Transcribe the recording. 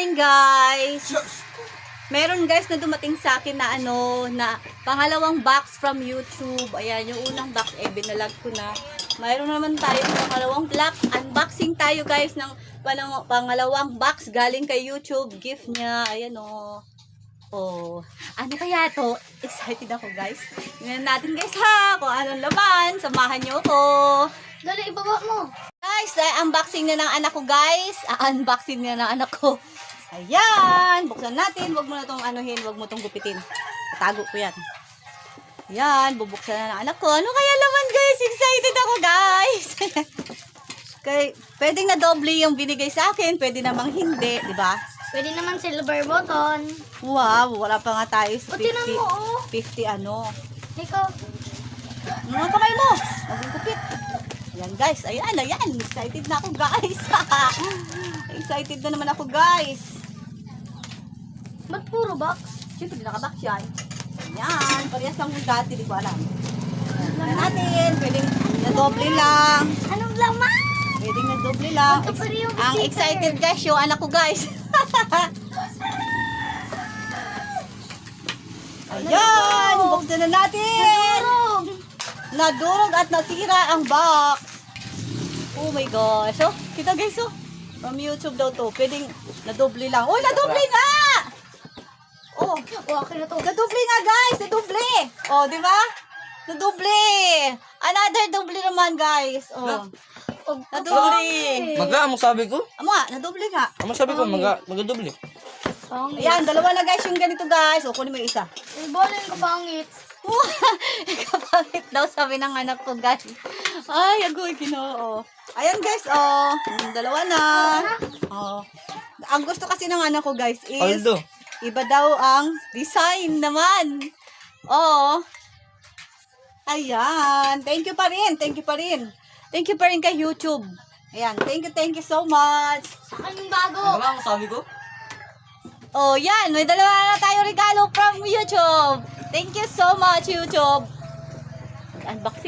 morning guys. Meron guys na dumating sa akin na na pangalawang box from YouTube. Ayan, yung unang box binalag ko na. Mayroon naman tayong pangalawang box. Unboxing tayo guys ng pangalawang box galing kay YouTube. Gift niya. Ayan Oh, ano kaya to? Excited ako guys. Tingnan natin guys ha, kung anong laman. Samahan niyo ako. Dali, ibaba mo. Guys, unboxing na ng anak ko guys. Unboxing na ng anak ko. Ayan, buksan natin. Huwag mo na itong anuhin, huwag mo itong gupitin. Tago ko yan. Ayan, bubuksan na ng anak ko. Ano kaya laman guys? Excited ako guys. Pwedeng na doble yung binigay sa akin. Pwede namang hindi, di ba? Pwede naman silver button. Wow, wala pa nga tayo sa O, tinan mo, oh. 50 Ikaw. Mga kamay mo. Maging kupit. Ayan guys, ayan. Excited na ako guys. Excited na naman ako guys. Ba't puro box? Siyempre, nakabox yan. Ayan, parehas lang yung dati, di ko alam. Ayan natin, pwedeng na-doble lang. Anong laman? Pwedeng na-doble lang. Ito pa rin yung Ang sticker. excited guys, yung anak ko guys. Ayan, buksan na natin. Nadurog at nasira ang box. Oh my gosh. Oh, kita guys, from YouTube daw to. Pwedeng na-doble lang. Oh, na-doble nga! Oh, Okay na to. na-doble nga guys, na-doble. Oh, di ba? Na-doble. Another doble naman guys. Oh. Na-doble. Maga, mo sabi ko? Amo nga, na-doble nga. Ano sabi ko? Magadoble. Ayan, dalawa na guys yung ganito guys. O, kunin mo yung isa. Ibalin ko pangit. Kapangit daw sabi ng anak ko guys. Ay, agoy, ginoo. Ayan guys, yung dalawa na. Ang gusto kasi ng anak ko guys is Aldo. iba daw ang design naman. Ayan. Thank you pa rin. Thank you pa rin kay YouTube. Ayan. Thank you so much. Saan yung bago? Maga, mo sabi ko? Oh, yan. May dalawa na tayo regalo from YouTube. Thank you so much, YouTube. Unboxing.